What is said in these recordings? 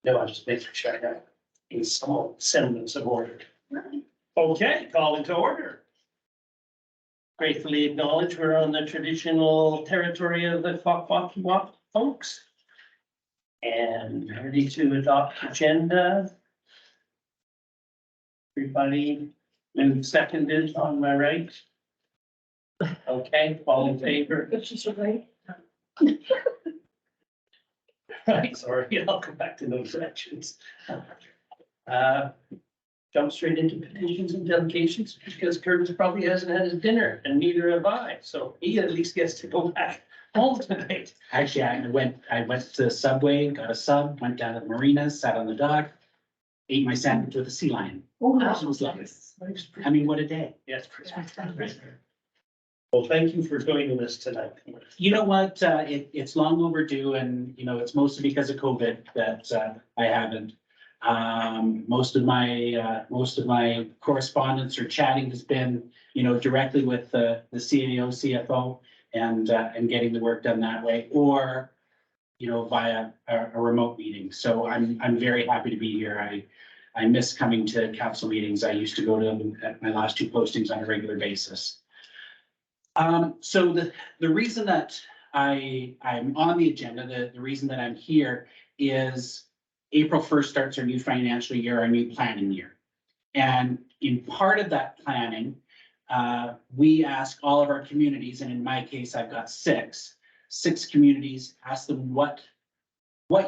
No, I just making sure I got a small semblance of order. Okay, call into order. Gratefully acknowledge we're on the traditional territory of the Kwakwaka'wakw folks. And ready to adopt agenda. Everybody move seconded on my right. Okay, all in favor? Right, sorry, I'll come back to those sections. Jump straight into petitions and delegations because Curtis probably hasn't had his dinner and neither have I. So he at least gets to go back home tonight. Actually, I went to the Subway, got a sub, went down to the marina, sat on the dock, ate my sandwich with a sea lion. Oh, That was lovely. I mean, what a day. Yes. Well, thank you for joining us tonight. You know what, it's long overdue and, you know, it's mostly because of COVID that, I haven't. Most of my correspondence or chatting has been, you know, directly with the CAO, CFO and getting the work done that way, or, you know, via a remote meeting. So I'm very happy to be here. I miss coming to council meetings. I used to go to them at my last two postings on a regular basis. So the reason that I'm on the agenda, the reason that I'm here is April 1st starts our new financial year, our new planning year. And in part of that planning, we ask all of our communities, and in my case, I've got six communities, ask them what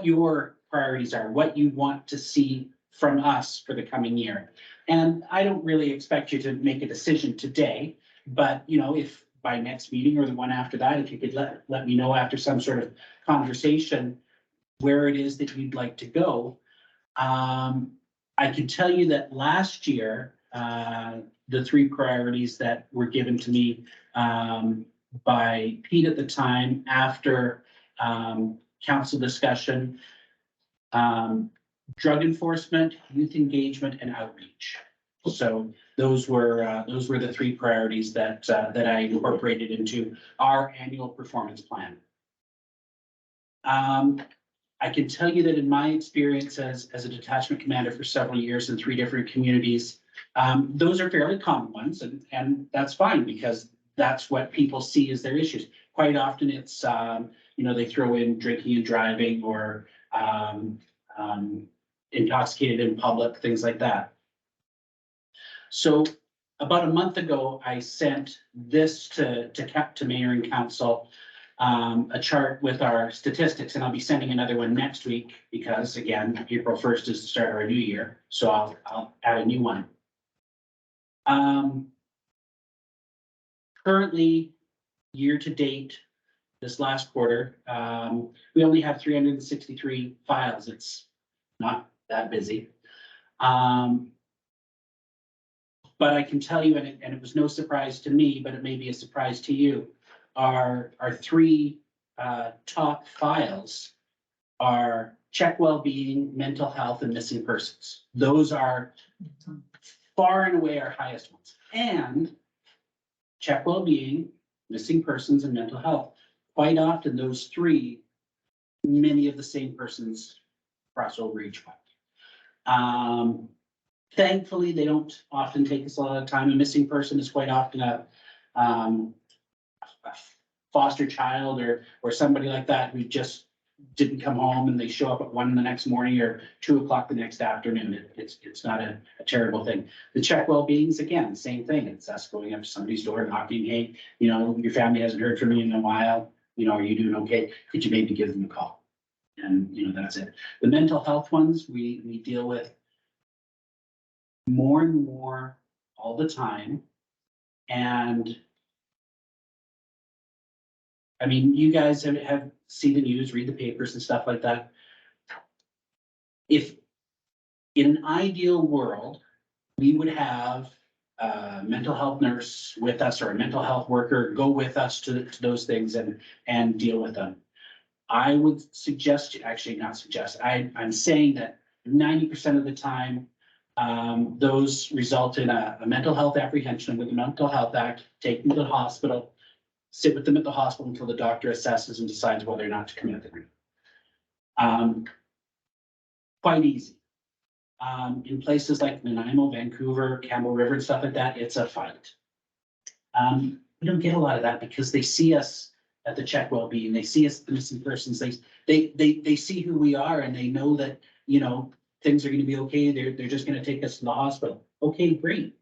your priorities are, what you want to see from us for the coming year. And I don't really expect you to make a decision today, but you know, if by next meeting or the one after that, if you could let me know after some sort of conversation where it is that you'd like to go. I can tell you that last year, the three priorities that were given to me by Pete at the time after council discussion, drug enforcement, youth engagement, and outreach. So those were the three priorities that I incorporated into our annual performance plan. I can tell you that in my experience as a detachment commander for several years in 3 different communities, those are fairly common ones, and that's fine because that's what people see as their issues. Quite often it's, you know, they throw in drinking and driving or intoxicated in public, things like that. So about a month ago, I sent this to mayor and council, a chart with our statistics, and I'll be sending another one next week because again, April 1st is the start of our new year. So I'll add a new one. Currently, year to date, this last quarter, we only have 363 files. It's not that busy. But I can tell you, and it was no surprise to me, but it may be a surprise to you, our 3 top files are check well-being, mental health, and missing persons. Those are far and away our highest ones. And check well-being, missing persons, and mental health. Quite often, those 3, many of the same persons cross over each one. Thankfully, they don't often take us a lot of time. A missing person is quite often a foster child or somebody like that who just didn't come home and they show up at 1 the next morning or 2 o'clock the next afternoon. It's not a terrible thing. The check well-beings, again, same thing. It's us going up to somebody's door, knocking, hey, you know, your family hasn't heard from you in a while. You know, are you doing okay? Could you maybe give them a call? And, you know, that's it. The mental health ones we deal with more and more all the time. And I mean, you guys have seen the news, read the papers and stuff like that. If in an ideal world, we would have a mental health nurse with us or a mental health worker go with us to those things and deal with them. I would suggest, actually not suggest, I'm saying that 90% of the time, those result in a mental health apprehension with the Mental Health Act, taken to the hospital, sit with them at the hospital until the doctor assesses and decides whether or not to commit them. Quite easy. In places like Nanaimo, Vancouver, Campbell River and stuff like that, it's a fight. We don't get a lot of that because they see us at the Check Wellbeing, they see us, the missing persons, they see who we are and they know that, you know, things are gonna be okay, they're just gonna take us to the hospital. Okay, great.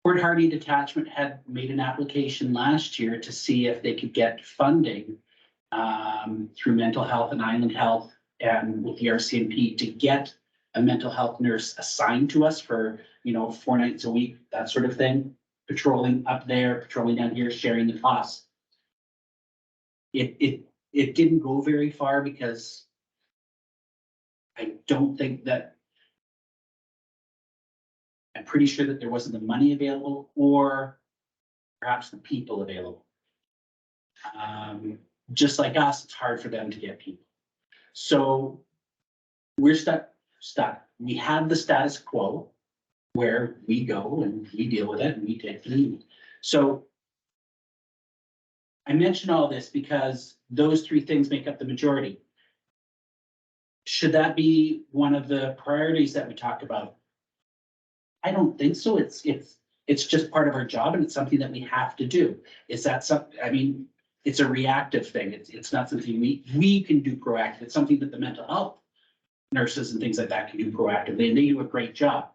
Port Hardy Detachment had made an application last year to see if they could get funding through mental health and island health and with the RCMP to get a mental health nurse assigned to us for, you know, 4 nights a week, that sort of thing. Patrolling up there, patrolling down here, sharing the costs. It didn't go very far because I don't think that, I'm pretty sure that there wasn't the money available or perhaps the people available. Just like us, it's hard for them to get people. So we're stuck. We have the status quo where we go and we deal with it and we take the lead. So I mention all this because those 3 things make up the majority. Should that be one of the priorities that we talk about? I don't think so. It's just part of our job and it's something that we have to do. Is that something, I mean, it's a reactive thing. It's not something we can do proactive. It's something that the mental health nurses and things like that can do proactively, and they do a great job.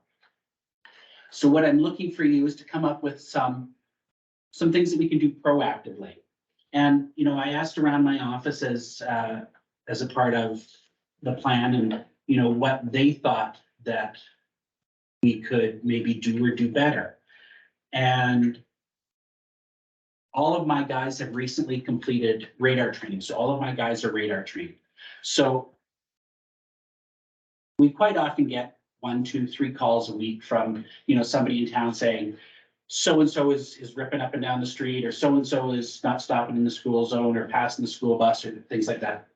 So what I'm looking for you is to come up with some things that we can do proactively. And, you know, I asked around my office as a part of the plan and, you know, what they thought that we could maybe do or do better. And all of my guys have recently completed radar training. So all of my guys are radar trained. So we quite often get 1, 2, 3 calls a week from, you know, somebody in town saying, so-and-so is ripping up and down the street, or so-and-so is not stopping in the school zone or passing the school bus or things like that.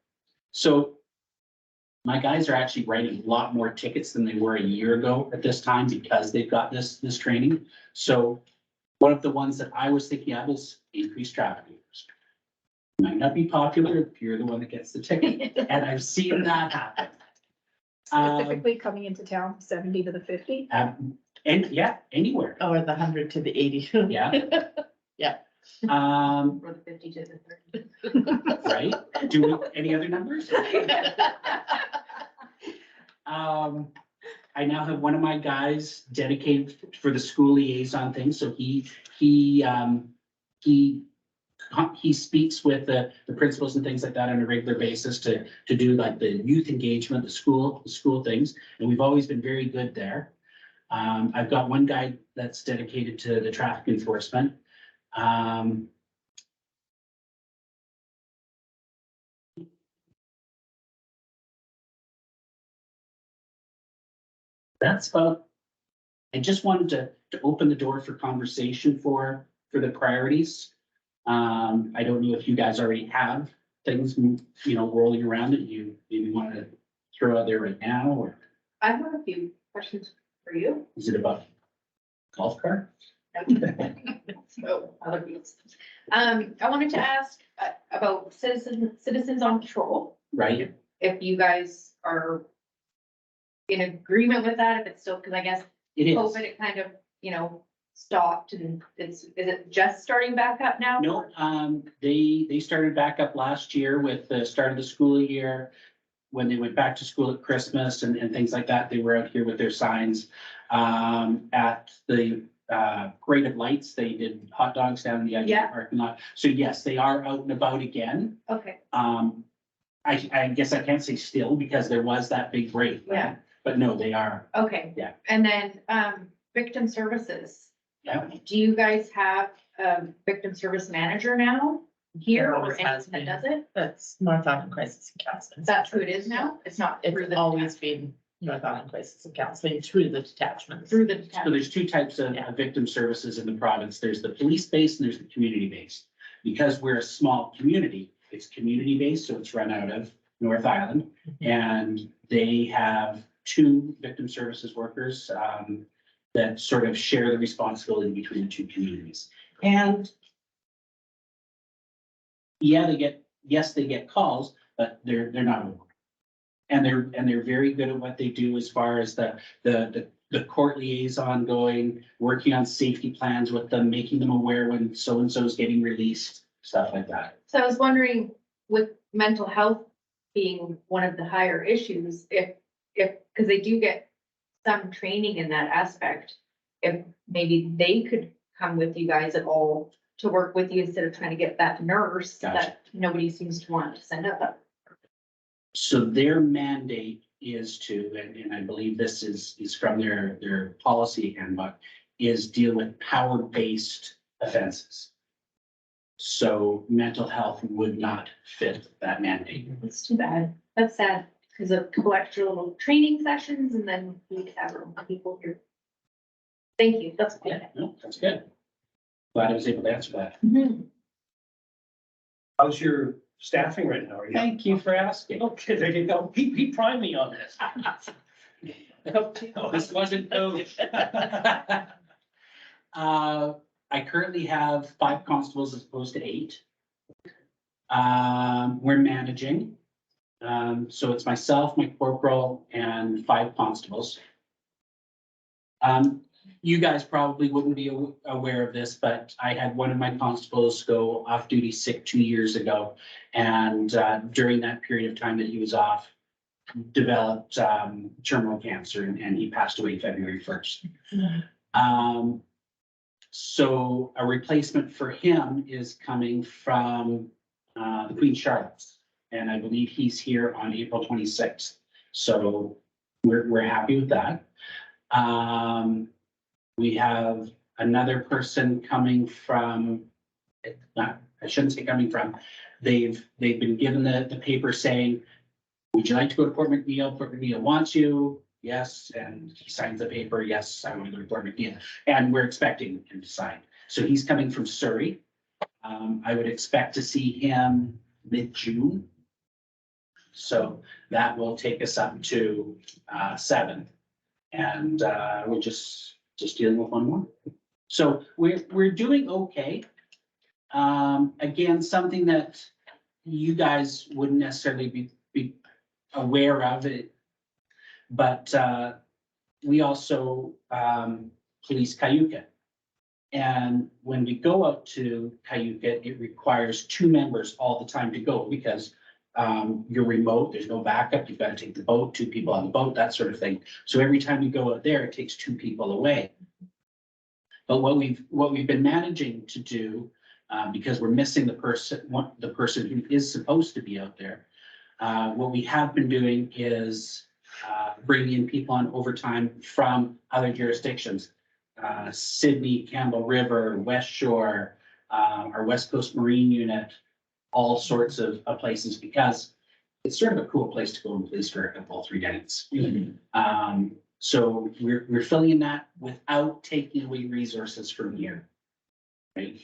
So my guys are actually writing a lot more tickets than they were a year ago at this time because they've got this training. So one of the ones that I was thinking of is increased traffic meters. Might not be popular if you're the one that gets the ticket, and I've seen that happen. Specifically coming into town, 70 to the 50. And yeah, anywhere. Or the 100 to the 80. Yeah. Yeah. Or the 50 to the 30. Right? Do we, any other numbers? I now have one of my guys dedicated for the school liaison thing, so he speaks with the principals and things like that on a regular basis to do like the youth engagement, the school things, and we've always been very good there. I've got one guy that's dedicated to the traffic enforcement. That's about, I just wanted to open the door for conversation for the priorities. I don't know if you guys already have things, you know, rolling around that you maybe want to throw out there right now, or I have a few questions for you. is it about golf cart? So, other people's. I wanted to ask about citizens on patrol, Right, if you guys are in agreement with that, if it's still, because I guess it is. COVID, it kind of, you know, stopped and is it just starting back up now? No, they started back up last year with the start of the school year. When they went back to school at Christmas and things like that, they were out here with their signs. At the Parade of Lights, they did hot dogs down in the edge of the Yeah. parking lot. So yes, they are out and about again. Okay, I guess I can't say still because there was that big break. right? Yeah. But no, they are. okay. Yeah. And then, victim services, Yeah. do you guys have a victim service manager now here There or always has anyone that been. does it? That's North Island Crisis and Counseling. That's who it is now? It's not through It's the. always been North Island Crisis and Counseling through the detachments. Through the. So detachment. there's 2 types of Yeah. victim services in the province. There's the police-based and there's the community-based. Because we're a small community, it's community-based, so it's run out of North Island. And they have 2 victim services workers that sort of share the responsibility between the 2 communities. And yeah, they get calls, but they're not over. And they're very good at what they do as far as the court liaison going, working on safety plans with them, making them aware when so-and-so is getting released, stuff like that. So I was wondering, with mental health being one of the higher issues, if, because they do get some training in that aspect, if maybe they could come with you guys at all to work with you instead of trying to get that nurse Gotcha. that nobody seems to want to send up. So their mandate is to, and I believe this is from their policy handbook, is deal with power-based offenses. So mental health would not fit that mandate. It's too bad. That's sad, because of couple extra little training sessions and then we'd have our own people here. Thank you, that's Yeah, good. no, that's good. Glad I was able to answer that. Mhm. How's your staffing right now? Are you? Thank you for asking. Okay, there you go. He primed me on this. This wasn't COVID. I currently have 5 constables as opposed to 8. We're managing. So it's myself, my corporal, and 5 constables. You guys probably wouldn't be aware of this, but I had one of my constables go off duty sick 2 years ago. And during that period of time that he was off, developed terminal cancer and he passed away February 1st. So a replacement for him is coming from the Queen Charlotte's. And I believe he's here on April 26th. So we're happy with that. We have another person coming from, not, I shouldn't say coming from, they've been given the paper saying, would you like to go to Port McNeill? Port McNeill wants you. Yes, and he signs the paper. Yes, I want to go to Port McNeill. And we're expecting him to sign. So he's coming from Surrey. I would expect to see him mid-June. So that will take us up to 7. And we're just dealing with one more. So we're doing okay. Again, something that you guys wouldn't necessarily be aware of it, but we also police Cayuga. And when we go out to Cayuga, it requires 2 members all the time to go because you're remote, there's no backup, you've got to take the boat, 2 people on the boat, that sort of thing. So every time you go out there, it takes 2 people away. But what we've been managing to do, because we're missing the person who is supposed to be out there, what we have been doing is bringing in people on overtime from other jurisdictions. Sydney, Campbell River, West Shore, our West Coast Marine Unit, all sorts of places, because it's sort of a cool place to go and police for a couple, 3 days. So we're filling in that without taking away resources from here. Right?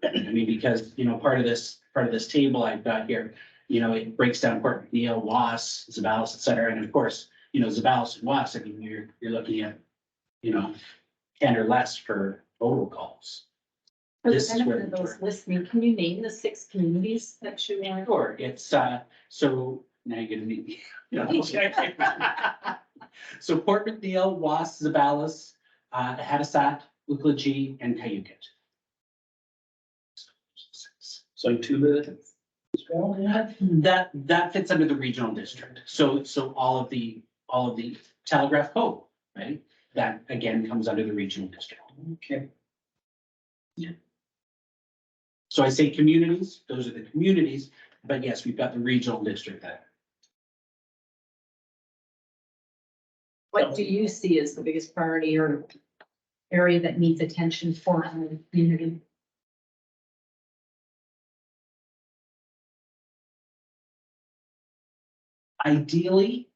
I mean, because, part of this table I've got here, it breaks down Port McNeill, Was, Zabalas, et cetera. And of course, Zabalas and Was, I mean, you're looking at, 10 or less for total calls. For the This is where benefit of we those turn. listening, can you name the 6 communities that you are? Sure, it's, so now you're gonna need me. So Port McNeill, Was, Zabalas, Hadasat, Uklaji, and Cayuga. So 2 minutes. That fits under the regional district. So all of the Telegraph Code, right? That again comes under the regional district. Okay. So I say communities, those are the communities, but yes, we've got the regional district there. What do you see as the biggest priority or area that needs attention for our community? Ideally,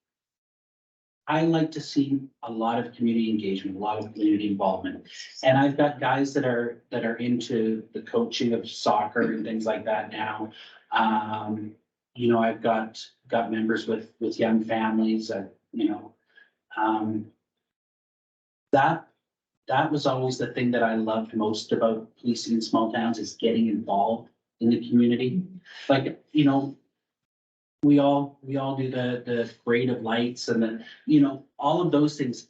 I like to see a lot of community engagement, a lot of community involvement. And I've got guys that are into the coaching of soccer and things like that now. I've got members with young families that was always the thing that I loved most about policing in small towns, is getting involved in the community. Like, you know, we all do the parade of lights and the, you know, all of those things.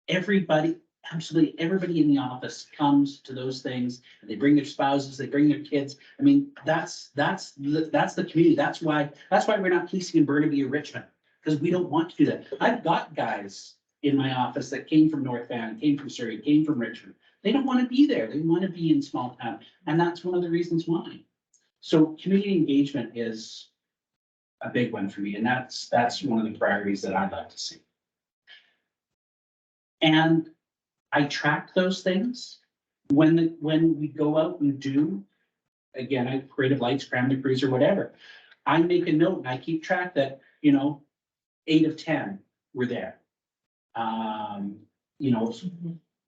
Everybody, absolutely everybody in the office comes to those things, and they bring their spouses, they bring their kids. I mean, that's the community. That's why we're not policing in Burnaby or Richmond, because we don't want to do that. I've got guys in my office that came from North Van, came from Surrey, came from Richmond. They don't want to be there. They want to be in small town, and that's one of the reasons why. So community engagement is a big one for me, and that's one of the priorities that I'd like to see. And I track those things when we go out and do, again, I creative lights, cram the cruiser, whatever. I make a note and I keep track that, you know, 8 of 10 were there. You know,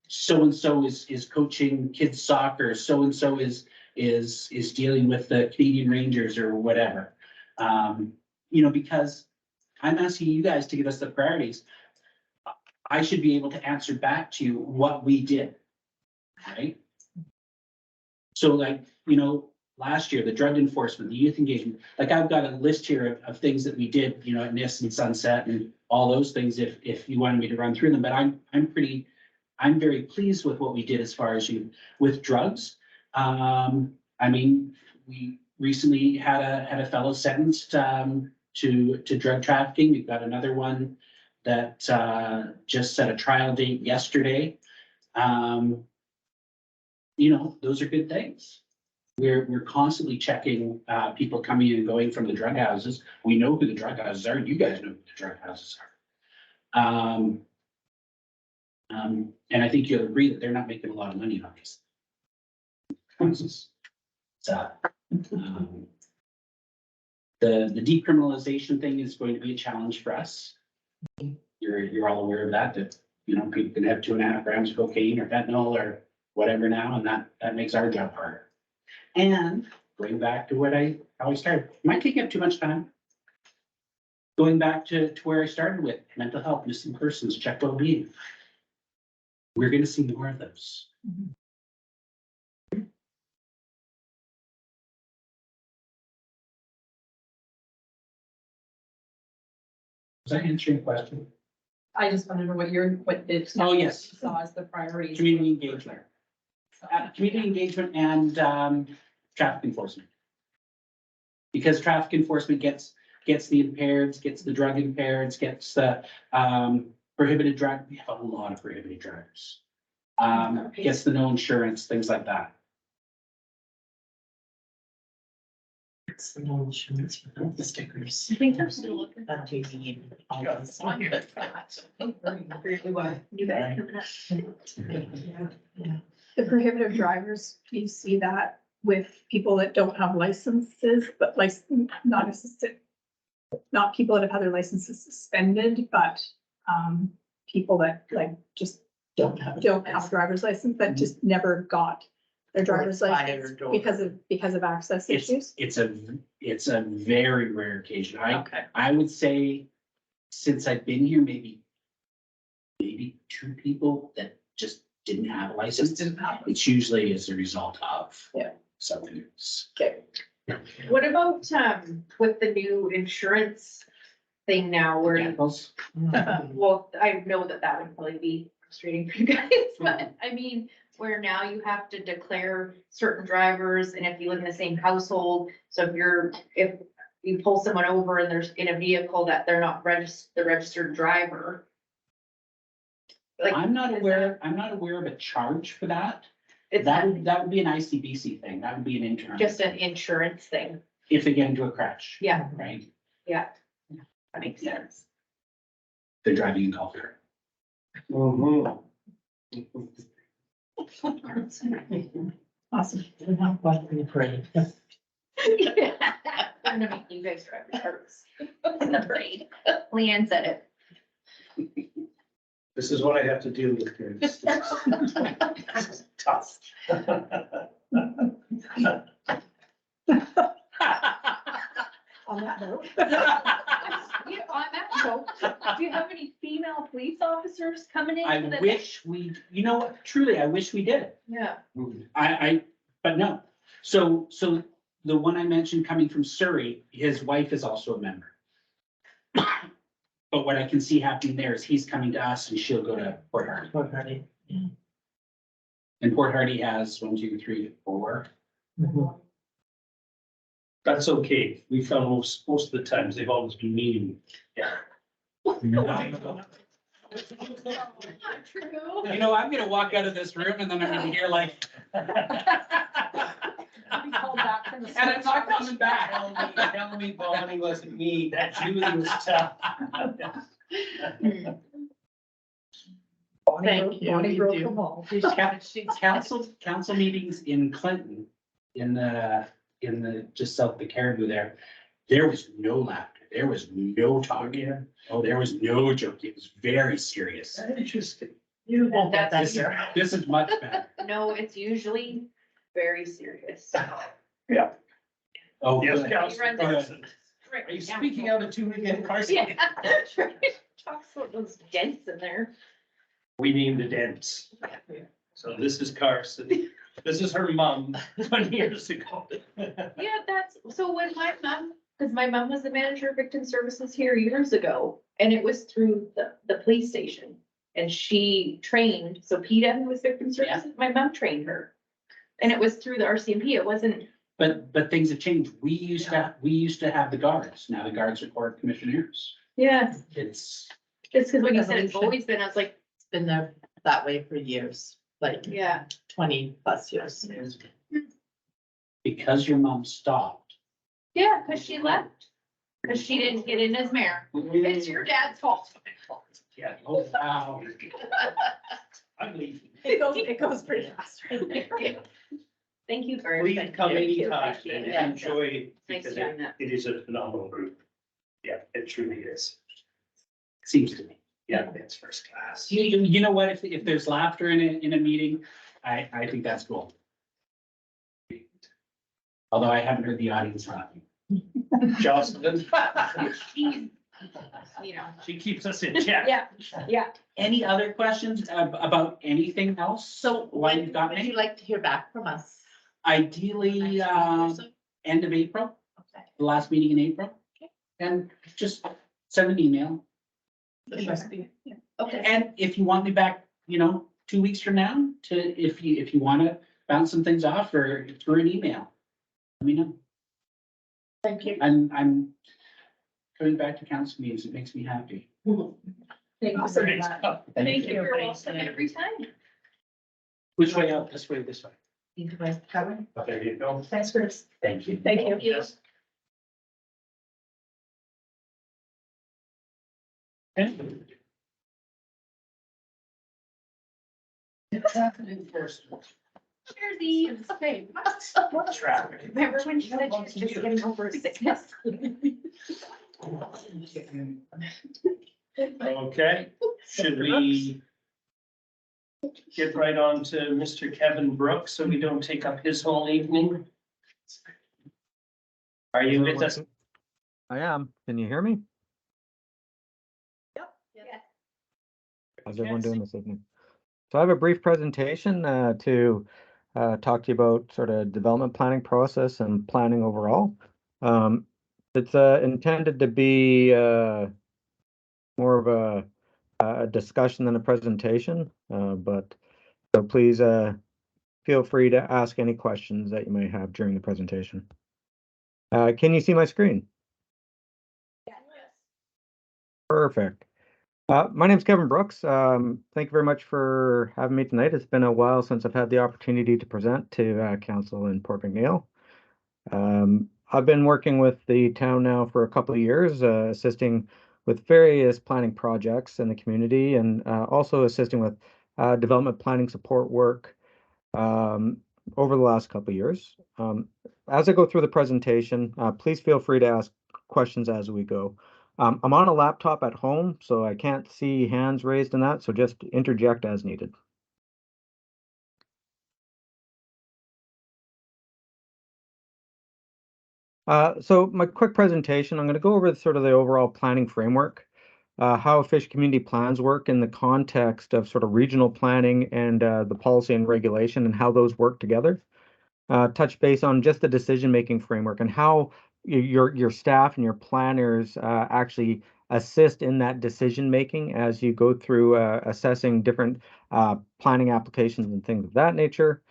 so-and-so is coaching kids soccer, so-and-so is dealing with the Canadian Rangers or whatever. You know, because I'm asking you guys to give us the priorities. I should be able to answer back to you what we did, right? So like, you know, last year, the drug enforcement, the youth engagement, like I've got a list here of things that we did, you know, at NIST and Sunset and all those things, if you wanted me to run through them, but I'm very pleased with what we did as far as with drugs. I mean, we recently had a fellow sentenced to drug trafficking. We've got another one that just set a trial date yesterday. You know, those are good things. We're constantly checking people coming in and going from the drug houses. We know who the drug houses are. You guys know who the drug houses are. And I think you'll agree that they're not making a lot of money on these. So, the decriminalization thing is going to be a challenge for us. You're all aware of that, you know, people can have 2.5 grams of cocaine or fentanyl or whatever now, and that makes our job harder. And going back to how I started, am I taking up too much time? Going back to where I started with mental health, missing persons, check well-being. We're going to see more of those. Was that answering your question? I just wanted to know what it Oh, yes. saw as the priorities. Community engagement. Community engagement and traffic enforcement. Because traffic enforcement gets the impaired, gets the drug impaired, gets the prohibited drug. We have a lot of prohibited drugs. Gets the no insurance, things like that. It's the no insurance without the stickers. I think they're still looking. That you need all this. You guys coming up. The prohibitive drivers, you see that with people that don't have licenses, but not people that have had their licenses suspended, but people that like just don't have a driver's license, that just never got their driver's license because of access issues. It's a very rare occasion. Okay. I would say since I've been here, maybe 2 people that just didn't have a license. Just didn't have it. It's usually as a result of Yeah. something else. Okay. What about, with the new insurance thing now where, Examples? well, I know that would probably be frustrating for you guys, but I mean, where now you have to declare certain drivers, and if you live in the same household, so if you pull someone over and there's in a vehicle that they're not the registered driver. Like, I'm not aware of a charge for that. it's That would be an ICBC thing. That would be an internal. just an insurance thing. If they get into a crash. Yeah. Right? Yeah. That makes sense. They're driving in culture. Mhm. Awesome. Not quite in the parade. I'm gonna make you guys drive the carts in the parade. Leanne said it. This is what I have to deal with here. This is tough. On that note. Yeah, on that note, do you have any female police officers coming in? I for the wish we, you know what, truly, I wish we did. Yeah. But no. So the one I mentioned coming from Surrey, his wife is also a member. But what I can see happening there is he's coming to us and she'll go to Port Hardy. Port Hardy. And Port Hardy has 1, 2, 3, 4. That's okay. We found most of the times they've always been meeting. Yeah. True. You know, I'm gonna walk out of this room and then I'm gonna hear like. And I'm not coming back. Tell me Bonnie wasn't me, that Julie was tough. Thank you. Bonnie You broke do. them all. Council meetings in Clinton, in the, just south of the Caribou there was no laughter, there was no talking. Oh, there was no joke, it was very serious. Interesting. You won't get that This here. this is much better. No, it's usually very serious. Oh, Yes, good. Councilor He runs it. Carson. Are you speaking out of two again, Carson? Yeah, right. Talks about those dents in there. We named the dents. So this is Carson. This is her mom 20 years ago. Yeah, so when my mom, because my mom was the manager of victim services here years ago, and it was through the police station. And she trained, so PETA was victim services, my mom trained her. And it was through the RCMP, it wasn't, But things have changed. We used to have the guards. Now the guards are court commissioners. yeah, It's, just because when you said it's always been, I was like, It's been there that way for years, like yeah. 20+ years. because your mom stopped. Yeah, because she left, because she didn't get in as mayor. It's your dad's fault. Yeah. Oh, wow. I'm leaving. It goes pretty fast. Thank you for. Please come anytime Appreciate and it. enjoy, Nice because hearing that. it is a phenomenal group. Yeah, it truly is. Seems to me. Yeah, it's first class. You know what, if there's laughter in a meeting, I think that's cool. Although I haven't heard the audience laughing. Jocelyn, She's, you know, she keeps us in check. yeah. Any other questions about anything else? So Why when you got would me? you like to hear back from us? Ideally, end of April, Okay. the last meeting in April. And just send an email. Okay. And if you want me back, 2 weeks from now, if you want to bounce some things off or through an email, let me know. Thank you. I'm coming back to council meetings. It makes me happy. Thank you so much. Thank you. You're welcome every time. Which way out? This way, this way. Need to buy cover? There you go. Thanks, Chris. Thank you. Thank you. Yes. It's happening first. Here's the same. Traffic. Remember when she said she was just getting over a sickness? Okay, should we get right on to Mr. Kevin Brooks so we don't take up his whole evening? Are you with us? I am. Can you hear me? Yes. How's everyone doing this evening? So I have a brief presentation to talk to you about sort of development planning process and planning overall. It's intended to be more of a discussion than a presentation, but so please feel free to ask any questions that you may have during the presentation. Can you see my screen? Perfect. My name's Kevin Brooks. Thank you very much for having me tonight. It's been a while since I've had the opportunity to present to council in Port McNeill. I've been working with the town now for a couple of years, assisting with various planning projects in the community and also assisting with development planning support work over the last couple of years. As I go through the presentation, please feel free to ask questions as we go. I'm on a laptop at home, so I can't see hands raised in that, so just interject as needed. So my quick presentation, I'm going to go over sort of the overall planning framework, how fish community plans work in the context of sort of regional planning and the policy and regulation and how those work together. touch base on just the decision-making framework and how your staff and your planners actually assist in that decision-making as you go through assessing different planning applications and things of that nature.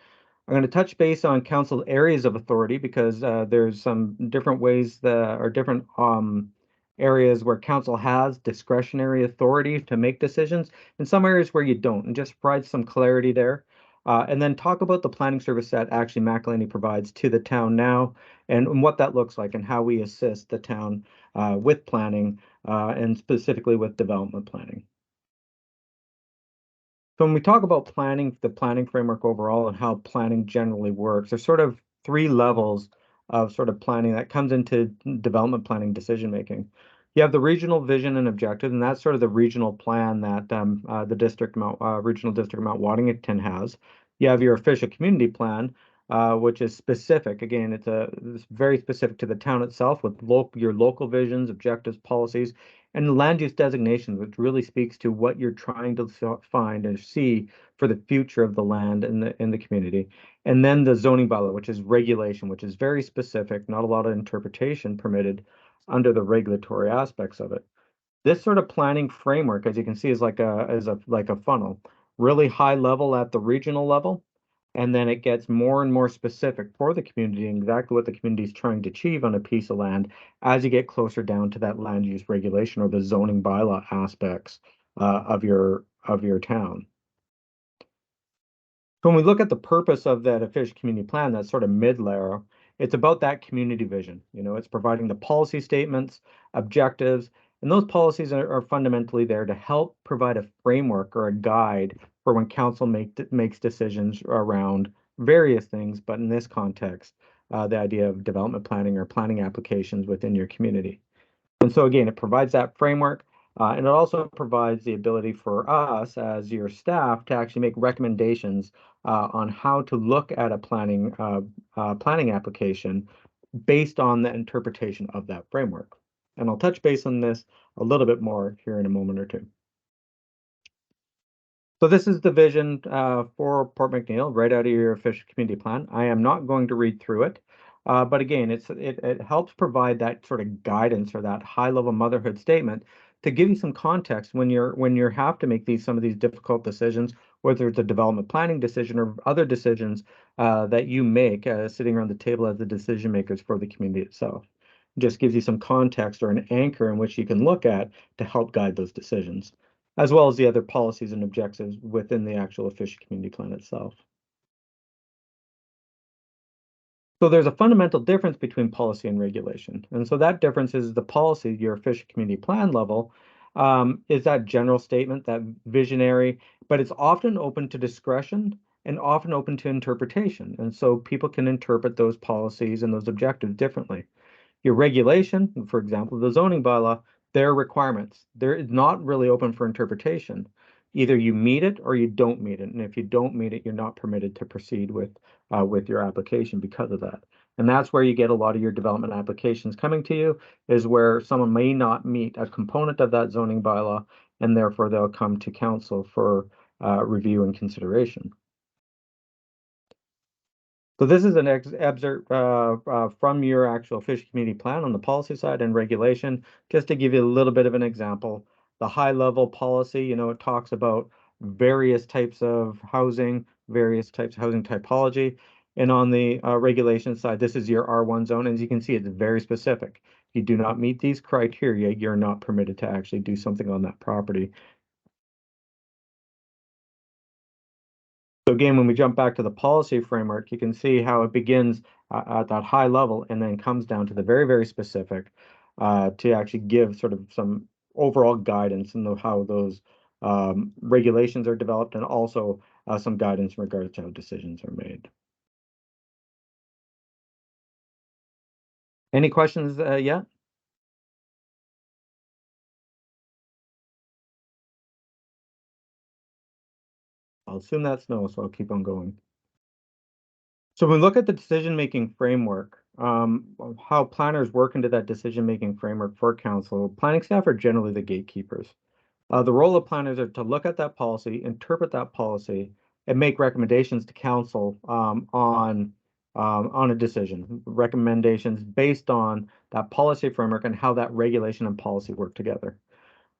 I'm going to touch base on council areas of authority because there's some different ways or different areas where council has discretionary authority to make decisions, and some areas where you don't, and just provide some clarity there. And then talk about the planning service that actually McElhaney provides to the town now, and what that looks like, and how we assist the town with planning, and specifically with development planning. So when we talk about planning, the planning framework overall and how planning generally works, there's sort of 3 levels of sort of planning that comes into development planning decision making. You have the regional vision and objective, and that's sort of the regional plan that the regional district of Mount Waddington has. You have your official community plan, which is specific. Again, it's very specific to the town itself with your local visions, objectives, policies, and land use designation, which really speaks to what you're trying to find and see for the future of the land in the community. And then the zoning bylaw, which is regulation, which is very specific, not a lot of interpretation permitted under the regulatory aspects of it. This sort of planning framework, as you can see, is like a funnel, really high level at the regional level. And then it gets more and more specific for the community and exactly what the community is trying to achieve on a piece of land as you get closer down to that land use regulation or the zoning bylaw aspects of your town. So when we look at the purpose of that official community plan, that sort of mid-layer, it's about that community vision. You know, it's providing the policy statements, objectives, and those policies are fundamentally there to help provide a framework or a guide for when council makes decisions around various things, but in this context, the idea of development planning or planning applications within your community. And so again, it provides that framework, and it also provides the ability for us as your staff to actually make recommendations on how to look at a planning application based on the interpretation of that framework. And I'll touch base on this a little bit more here in a moment or two. So this is the vision for Port McNeill right out of your official community plan. I am not going to read through it, but again, it helps provide that sort of guidance or that high-level motherhood statement to give you some context when you have to make some of these difficult decisions, whether it's a development planning decision or other decisions that you make sitting around the table as the decision makers for the community itself. Just gives you some context or an anchor in which you can look at to help guide those decisions, as well as the other policies and objectives within the actual official community plan itself. So there's a fundamental difference between policy and regulation. And so that difference is the policy, your official community plan level, is that general statement, that visionary, but it's often open to discretion and often open to interpretation. And so people can interpret those policies and those objectives differently. Your regulation, for example, the zoning bylaw, their requirements, they're not really open for interpretation. Either you meet it or you don't meet it. And if you don't meet it, you're not permitted to proceed with your application because of that. And that's where you get a lot of your development applications coming to you, is where someone may not meet a component of that zoning bylaw, and therefore they'll come to council for review and consideration. So this is an excerpt from your actual official community plan on the policy side and regulation, just to give you a little bit of an example. The high level policy, you know, it talks about various types of housing, various types of housing typology. And on the regulation side, this is your R1 zone. As you can see, it's very specific. If you do not meet these criteria, you're not permitted to actually do something on that property. So again, when we jump back to the policy framework, you can see how it begins at that high level and then comes down to the very, very specific to actually give sort of some overall guidance and how those regulations are developed, and also some guidance in regards to how decisions are made. Any questions yet? I'll assume that's no, so I'll keep on going. So when we look at the decision-making framework, how planners work into that decision-making framework for council, planning staff are generally the gatekeepers. The role of planners are to look at that policy, interpret that policy, and make recommendations to council on on a decision, recommendations based on that policy framework and how that regulation and policy work together.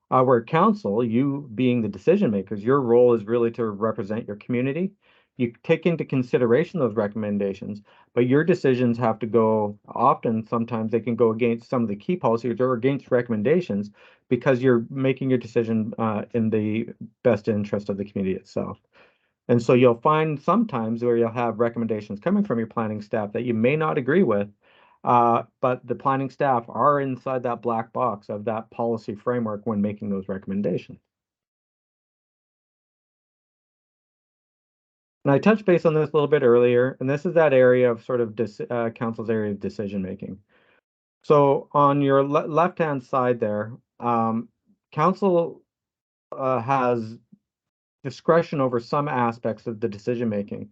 Where council, you being the decision makers, your role is really to represent your community. You take into consideration those recommendations, but your decisions have to go, often, sometimes they can go against some of the key policies or against recommendations because you're making your decision in the best interest of the community itself. And so you'll find sometimes where you'll have recommendations coming from your planning staff that you may not agree with, but the planning staff are inside that black box of that policy framework when making those recommendations. And I touched base on this a little bit earlier, and this is that area of sort of council's area of decision making. So on your left-hand side there, council has discretion over some aspects of the decision making.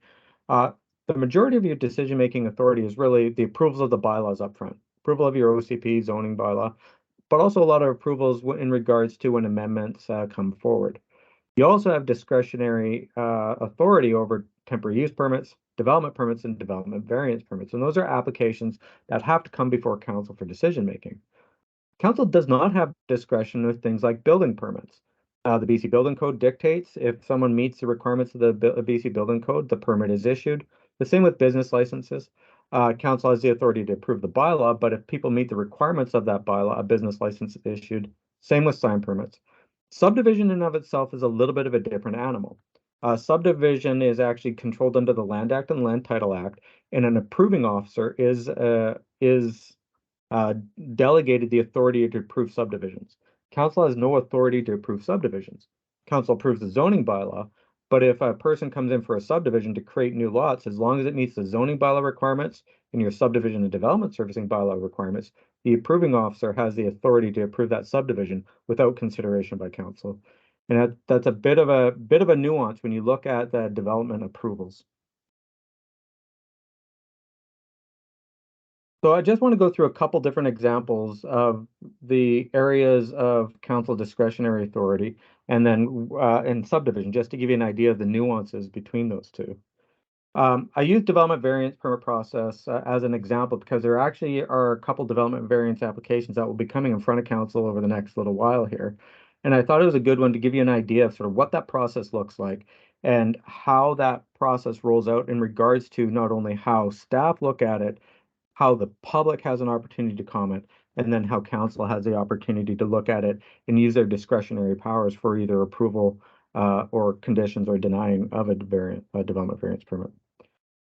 The majority of your decision making authority is really the approvals of the bylaws up front, approval of your OCP zoning bylaw, but also a lot of approvals in regards to when amendments come forward. You also have discretionary authority over temporary use permits, development permits, and development variance permits. And those are applications that have to come before council for decision making. Council does not have discretion with things like building permits. The BC Building Code dictates if someone meets the requirements of the BC Building Code, the permit is issued. The same with business licenses. Council has the authority to approve the bylaw, but if people meet the requirements of that bylaw, a business license is issued. Same with sign permits. Subdivision in and of itself is a little bit of a different animal. Subdivision is actually controlled under the Land Act and Land Title Act, and an approving officer is delegated the authority to approve subdivisions. Council has no authority to approve subdivisions. Council approves the zoning bylaw, but if a person comes in for a subdivision to create new lots, as long as it meets the zoning bylaw requirements and your subdivision and development servicing bylaw requirements, the approving officer has the authority to approve that subdivision without consideration by council. And that's a bit of a nuance when you look at the development approvals. So I just want to go through a couple different examples of the areas of council discretionary authority and then in subdivision, just to give you an idea of the nuances between those two. I use development variance permit process as an example because there actually are a couple development variance applications that will be coming in front of council over the next little while here. And I thought it was a good one to give you an idea of sort of what that process looks like and how that process rolls out in regards to not only how staff look at it, how the public has an opportunity to comment, and then how council has the opportunity to look at it and use their discretionary powers for either approval or conditions or denying of a development variance permit.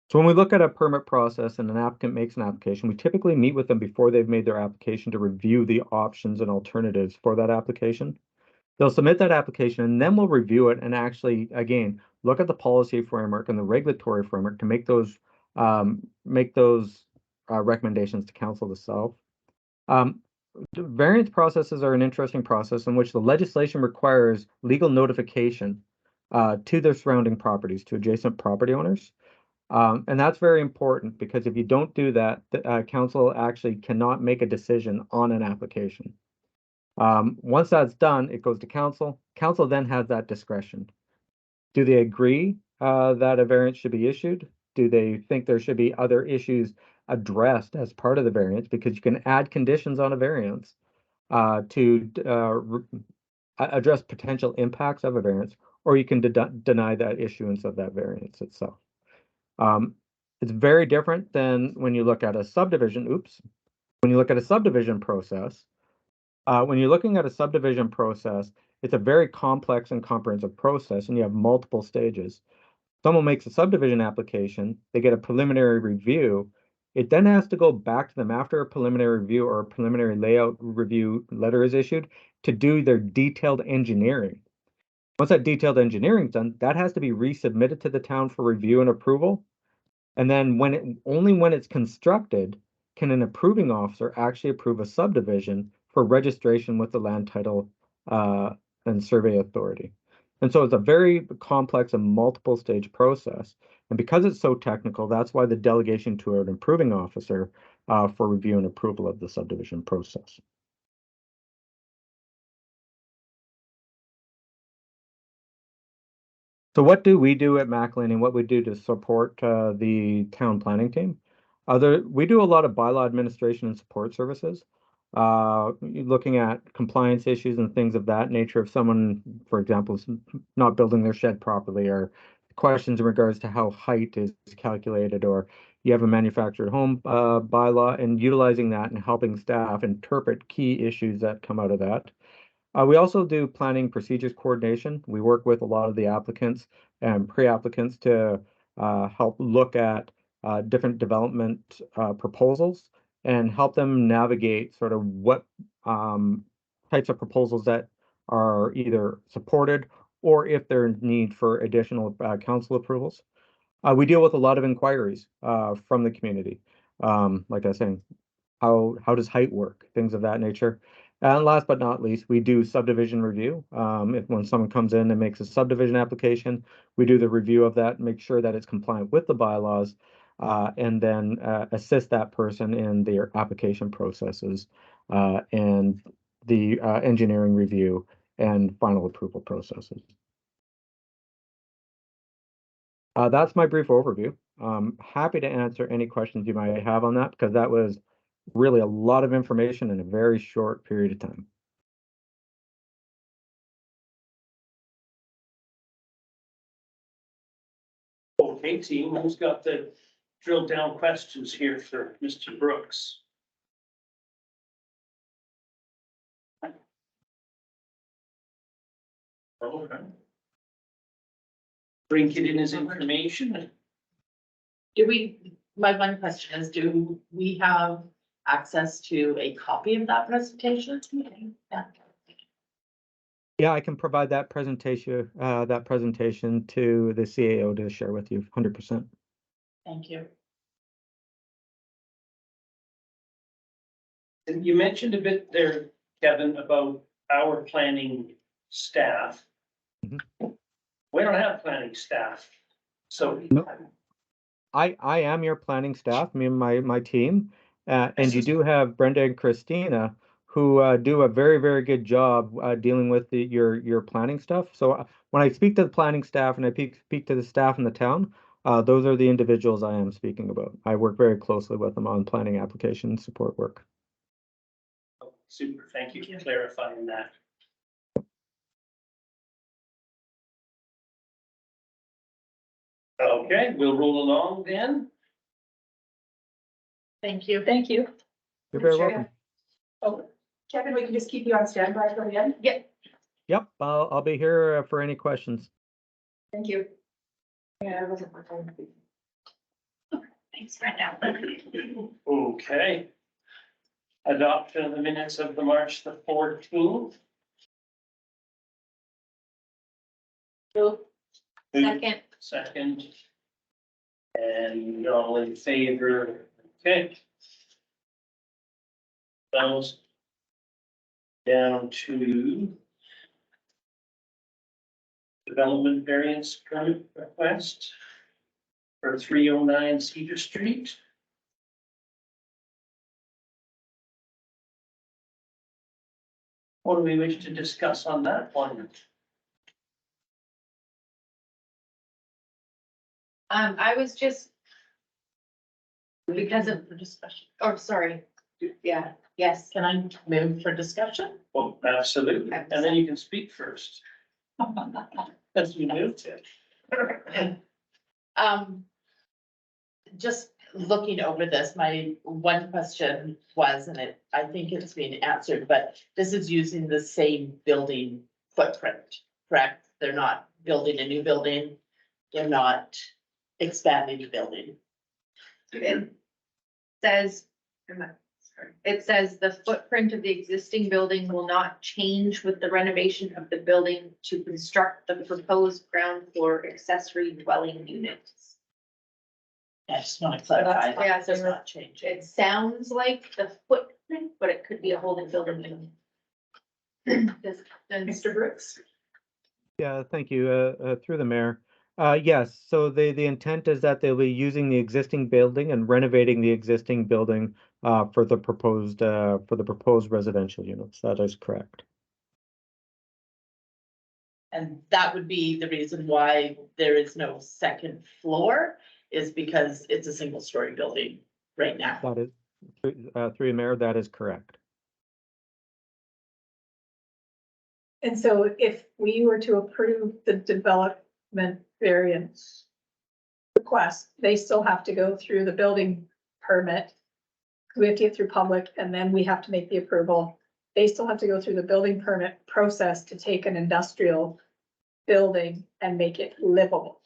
So when we look at a permit process and an applicant makes an application, we typically meet with them before they've made their application to review the options and alternatives for that application. They'll submit that application and then we'll review it and actually, again, look at the policy framework and the regulatory framework to make those recommendations to council itself. Variance processes are an interesting process in which the legislation requires legal notification to their surrounding properties, to adjacent property owners. And that's very important because if you don't do that, the council actually cannot make a decision on an application. Once that's done, it goes to council. Council then has that discretion. Do they agree that a variance should be issued? Do they think there should be other issues addressed as part of the variance? Because you can add conditions on a variance to address potential impacts of a variance, or you can deny that issuance of that variance itself. It's very different than when you look at a subdivision. When you look at a subdivision process, when you're looking at a subdivision process, it's a very complex and comprehensive process, and you have multiple stages. Someone makes a subdivision application, they get a preliminary review. It then has to go back to them after a preliminary review or a preliminary layout review letter is issued to do their detailed engineering. Once that detailed engineering is done, that has to be resubmitted to the town for review and approval. And then only when it's constructed can an approving officer actually approve a subdivision for registration with the land title and survey authority. And so it's a very complex and multiple stage process. And because it's so technical, that's why the delegation to an approving officer for review and approval of the subdivision process. So what do we do at McLean and what we do to support the town planning team? We do a lot of bylaw administration and support services. Looking at compliance issues and things of that nature. If someone, for example, is not building their shed properly, or questions in regards to how height is calculated, or you have a manufactured home bylaw, and utilizing that and helping staff interpret key issues that come out of that. We also do planning procedures coordination. We work with a lot of the applicants and pre-applicants to help look at different development proposals and help them navigate sort of what types of proposals that are either supported or if there's need for additional council approvals. We deal with a lot of inquiries from the community. Like I was saying, how does height work? Things of that nature. And last but not least, we do subdivision review. When someone comes in and makes a subdivision application, we do the review of that, make sure that it's compliant with the bylaws, and then assist that person in their application processes and the engineering review and final approval processes. That's my brief overview. Happy to answer any questions you might have on that, because that was really a lot of information in a very short period of time. Okay, team, who's got the drill down questions here for Mr. Brooks? Okay. Drink it in his information. My one question is, do we have access to a copy of that presentation? Yeah. Yeah, I can provide that presentation to the CAO to share with you 100%. Thank you. And you mentioned a bit there, Kevin, about our planning staff. Mhm. We don't have planning staff, so. Nope. I am your planning staff, me and my team, and you do have Brenda and Christina who do a very, very good job dealing with your planning stuff. So when I speak to the planning staff and I speak to the staff in the town, those are the individuals I am speaking about. I work very closely with them on planning application support work. Super, thank you for clarifying that. Okay, we'll roll along then. Thank you. Thank you. You're very Sure. welcome. Oh, Kevin, we can just keep you on standby for the end? Yeah, Yep, I'll be here for any questions. thank you. Thanks, Brenda. Okay. Adoption of the minutes of the March the 14th. Second, Second. And all in favor, okay. Those down to development variance permit request for 309 Cedar Street. What do we wish to discuss on that one? I was just, because of, For discussion. oh, sorry, yeah, yes. Can I move for discussion? Well, absolutely, and then you can speak first. As you moved it. Just looking over this, my one question was, and I think it's been answered, but this is using the same building footprint, correct? They're not building a new building. They're not expanding the building. It says, it says the footprint of the existing building will not change with the renovation of the building to construct the proposed ground floor accessory dwelling units. I just want to clarify. Yeah, That so does not change It it. sounds like the footprint, but it could be a whole new building. Mr. Brooks? Yeah, thank you. Through the mayor. Yes, so the intent is that they'll be using the existing building and renovating the existing building for the proposed residential units. That is correct. And that would be the reason why there is no second floor, is because it's a single story building. right now. That is, through the mayor, that is correct. And so if we were to approve the development variance request, they still have to go through the building permit. We have to get through public and then we have to make the approval. They still have to go through the building permit process to take an industrial building and make it livable.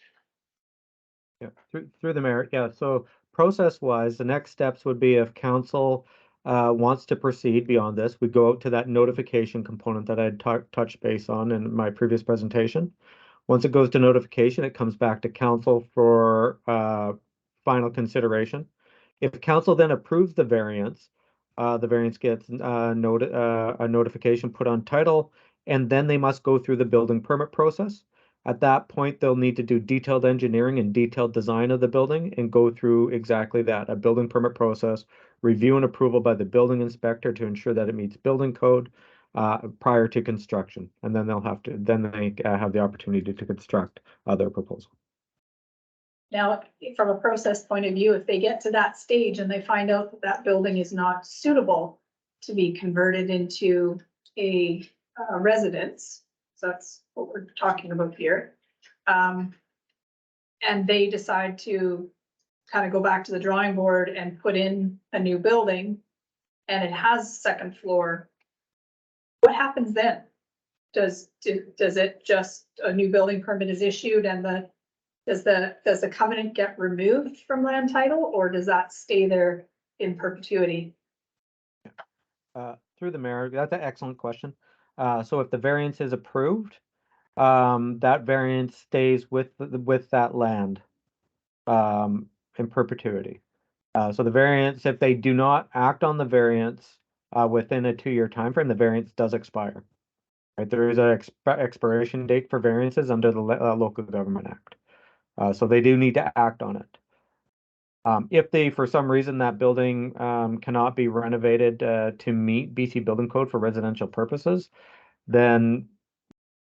Yeah, through the mayor, yeah, so process-wise, the next steps would be if council wants to proceed beyond this, we go out to that notification component that I had touched base on in my previous presentation. Once it goes to notification, it comes back to council for final consideration. If council then approves the variance gets a notification put on title, and then they must go through the building permit process. At that point, they'll need to do detailed engineering and detailed design of the building and go through exactly that, a building permit process, review and approval by the building inspector to ensure that it meets building code prior to construction. And then they have the opportunity to construct their proposal. Now, from a process point of view, if they get to that stage and they find out that that building is not suitable to be converted into a residence, so that's what we're talking about here. And they decide to kind of go back to the drawing board and put in a new building and it has second floor. What happens then? Does it just, a new building permit is issued and does the covenant get removed from land title, or does that stay there in perpetuity? Through the mayor, that's an excellent question. So if the variance is approved, that variance stays with that land in perpetuity. So the variance, if they do not act on the variance within a 2-year time frame, the variance does expire. Right, there is an expiration date for variances under the Local Government Act. So they do need to act on it. If they, for some reason, that building cannot be renovated to meet BC Building Code for residential purposes, then,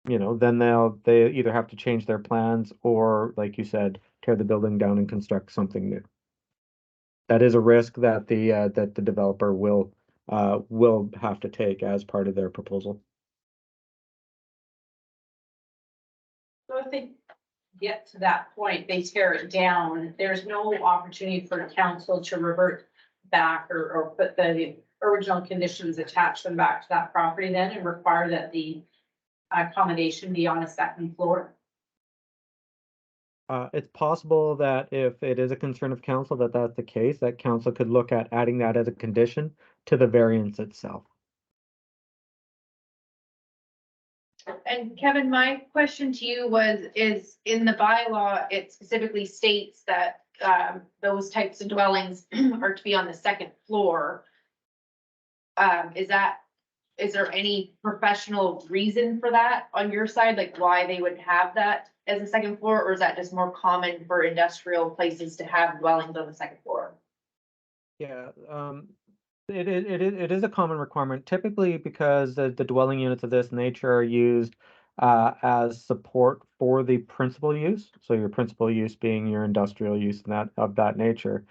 then they either have to change their plans or, like you said, tear the building down and construct something new. That is a risk that the developer will have to take as part of their proposal. So if they get to that point, they tear it down, there's no opportunity for the council to revert back or put the original conditions, attach them back to that property then and require that the accommodation be on a second floor? It's possible that if it is a concern of council that that's the case, that council could look at adding that as a condition to the variance itself. And Kevin, my question to you is in the bylaw, it specifically states that those types of dwellings are to be on the second floor. Is there any professional reason for that on your side, like why they would have that as a second floor, or is that just more common for industrial places to have dwellings on the second floor? Yeah, it is a common requirement, typically because the dwelling units of this nature are used as support for the principal use. So your principal use being your industrial use and of that nature.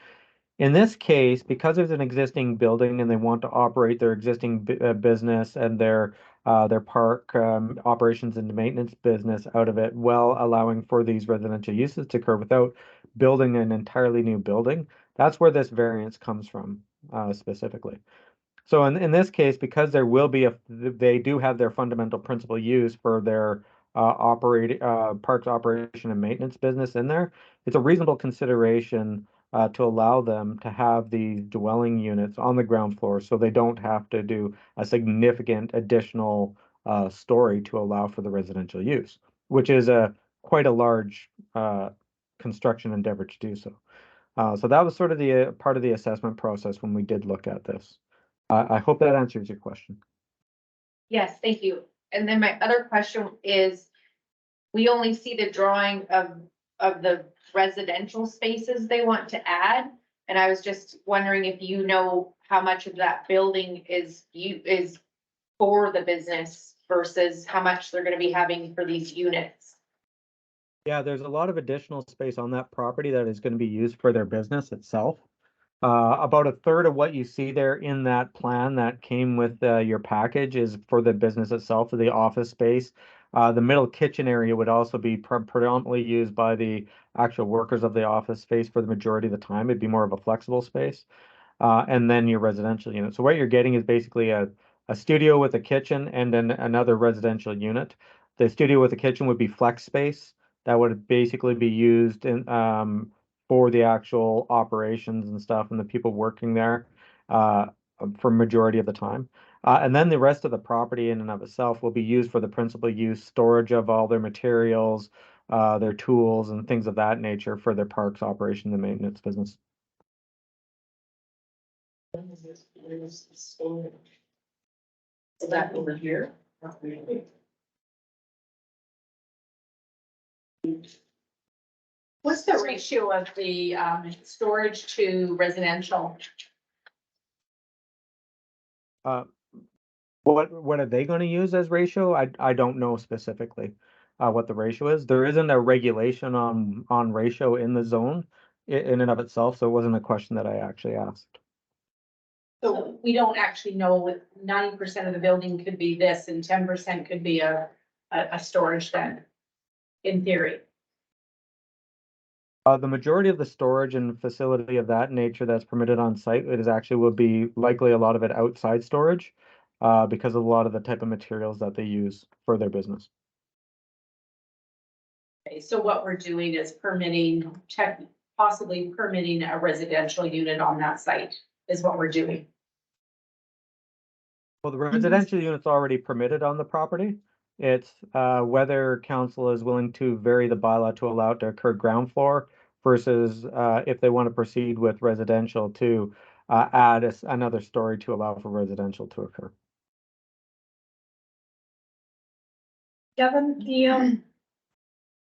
In this case, because there's an existing building and they want to operate their existing business and their park operations and maintenance business out of it, while allowing for these residential uses to occur without building an entirely new building, that's where this variance comes from specifically. So in this case, because there will be they do have their fundamental principal use for their parks operation and maintenance business in there, it's a reasonable consideration to allow them to have these dwelling units on the ground floor so they don't have to do a significant additional story to allow for the residential use, which is quite a large construction endeavor to do so. So that was sort of the part of the assessment process when we did look at this. I hope that answers your question. Yes, thank you. And then my other question is, we only see the drawing of the residential spaces they want to add. And I was just wondering if you know how much of that building is for the business versus how much they're gonna be having for these units. Yeah, there's a lot of additional space on that property that is going to be used for their business itself. About a third of what you see there in that plan that came with your package is for the business itself, for the office space. The middle kitchen area would also be predominantly used by the actual workers of the office space for the majority of the time. It'd be more of a flexible space. And then your residential unit. So what you're getting is basically a studio with a kitchen and then another residential unit. The studio with the kitchen would be flex space that would basically be used in for the actual operations and stuff and the people working there uh, for majority of the time. And then the rest of the property in and of itself will be used for the principal use, storage of all their materials, their tools and things of that nature for their parks operation and maintenance business. Is that over here? What's the ratio of the storage to residential? What are they going to use as ratio? I don't know specifically what the ratio is. There isn't a regulation on ratio in the zone in and of itself, so it wasn't a question that I actually asked. So we don't actually know what 90% of the building could be this and 10% could be a storage then, in theory. The majority of the storage and facility of that nature that's permitted on site, it is actually will be likely a lot of it outside storage because of a lot of the type of materials that they use for their business. Okay, so what we're doing is possibly permitting a residential unit on that site is what we're doing. Well, the residential unit's already permitted on the property. It's whether council is willing to vary the bylaw to allow it to occur ground floor versus if they want to proceed with residential to add another story to allow for residential to occur. Kevin,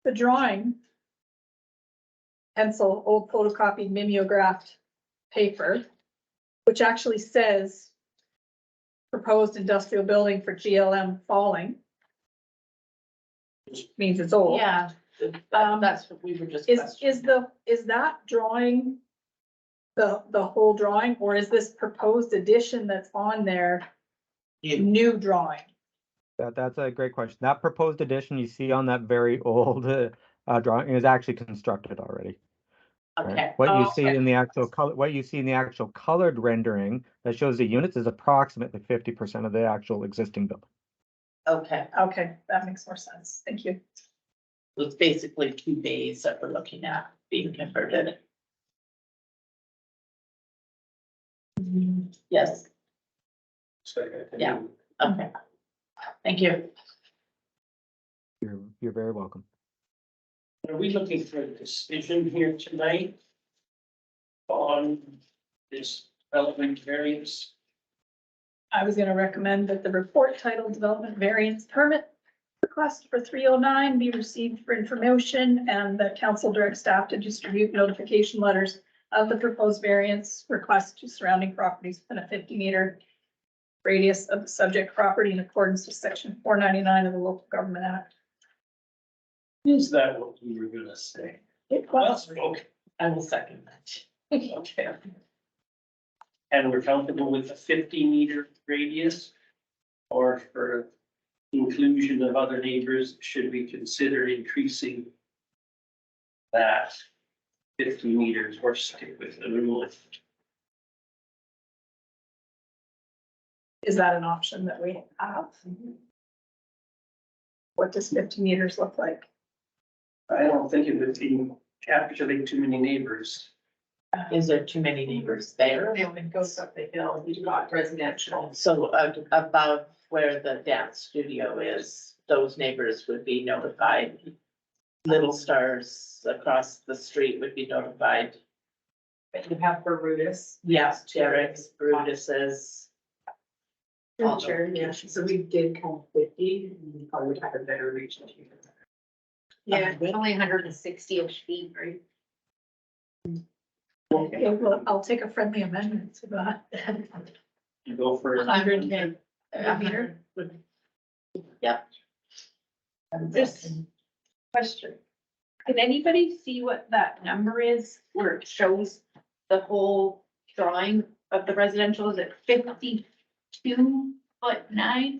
the drawing, pencil, old photocopied mimeographed paper, which actually says proposed industrial building for GLM Falling, which means it's old. Yeah, that's what we were just. Is that drawing the whole drawing, or is this proposed addition that's on there new drawing? That's a great question. That proposed addition you see on that very old drawing is actually constructed already. Okay. Right? What you see in the actual color, what you see in the actual colored rendering that shows the units is approximately 50% of the actual existing building. Okay, Okay, that makes more sense. Thank you. so it's basically 2 bays that we're looking at being converted. Yes, Yeah. okay. Thank you. You're very welcome. Are we looking for a decision here tonight on this development variance? I was gonna recommend that the report titled Development Variance Permit Request for 309 be received for information, and the council direct staff to distribute notification letters of the proposed variance request to surrounding properties within a 50-meter radius of the subject property in accordance with section 499 of the Local Government Act. Is that what you were gonna say? It Well was. spoken. I will second that. Okay. And we're comfortable with the 50-meter radius? Or for inclusion of other neighbors, should we consider increasing that 50 meters or stick with the rule? Is that an option that we have? What does 50 meters look like? I don't think it would be capturing too many neighbors. Is there too many neighbors there? If it goes up the hill, you've got residential. So above where the dance studio is, those neighbors would be notified. Little Stars across the street would be notified. But you have Brutus. Yes, Derek's, Brutus's. Sure, yeah, so we did count 50, we probably would have a better reach. Yeah, it's only 160-ish feet, right? Okay, well, I'll take a friendly amendment to that. You go for 110 meter. Yep. Just question. Can anybody see what that number is where it shows the whole drawing of the residential, is it 52'9",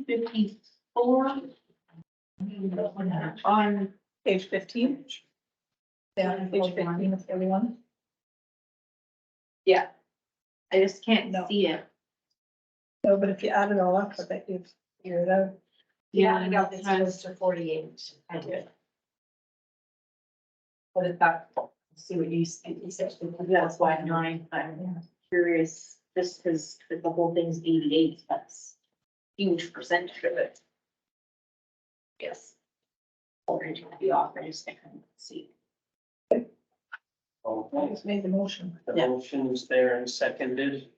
54? On, Page 15. Yeah, page 15 of everyone. yeah. I just can't No. see it. No, but if you add it all up, I bet you'd figure it out. Yeah, it's close to 48. I did. But if that, see what you said, that's why I'm curious, just because the whole thing's 88, that's huge percentage of it. Yes. Or it could be off, I just can't see. Okay, Just made the motion. the Yeah. motion is there and seconded.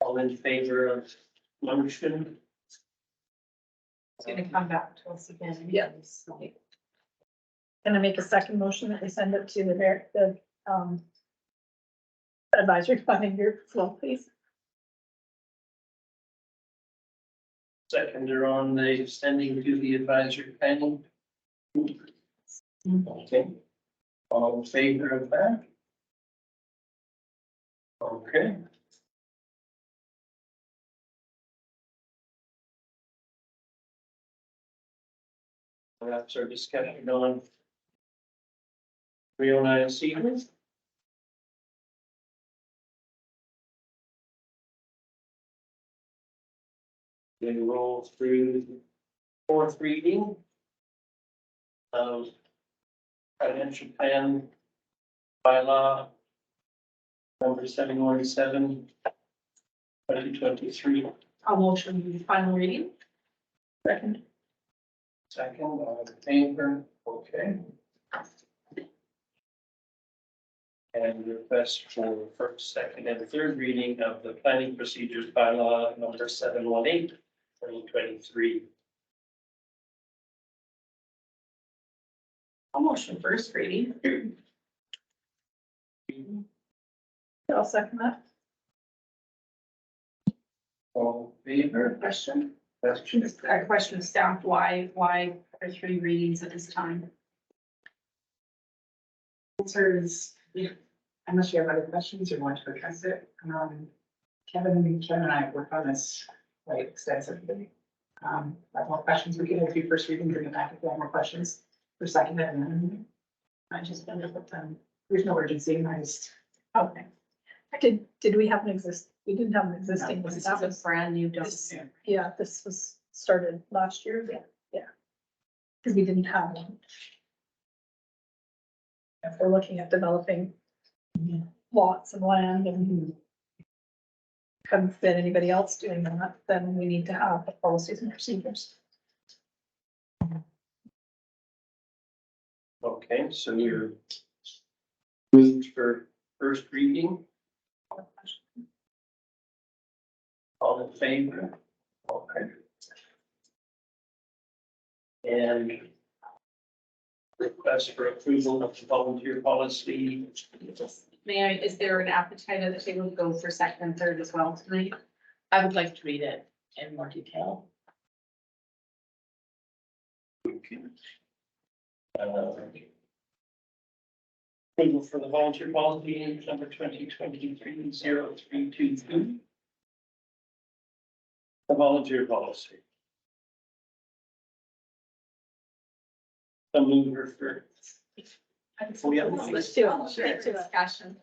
All in favor of motion? It's gonna come back to us again. Yeah. Can I make a second motion that we send it to the advisory planning group as well, please? Seconder on the sending to the advisory panel. Okay. All in favor of that? Okay. That's our discussion on 309 Cedar. We roll through the fourth reading of financial plan bylaw number 717, 2023. I'll motion the final reading. Second. Second, all in favor, okay. And request for first, second, and third reading of the planning procedures bylaw number 718, 2023. I'll motion first reading. I'll second that. All in favor, Question? question, A question of staff, why are 3 readings at this time? Answers, unless you have other questions or want to address it, Kevin and I worked on this quite extensively. Have more questions, we can go through first reading, bring it back if you have more questions for second and then. I just wonder if, there's no urgency, I just. Okay. Did we have we didn't have an existing. This That is a was- brand new this- document. Yeah, this was started last year. Yeah. Because we didn't have one. If we're looking at developing lots of land and haven't been anybody else doing that, then we need to have the policies and procedures. okay, so you're moved for first reading, all in favor, okay. And request for approval of the volunteer policy. May I, is there an appetite at the table to go for second and third as well tonight? I would like to read it in more detail. Approval for the volunteer policy number 2023-0322. The volunteer policy. The mover for. Let's do it. Discussion.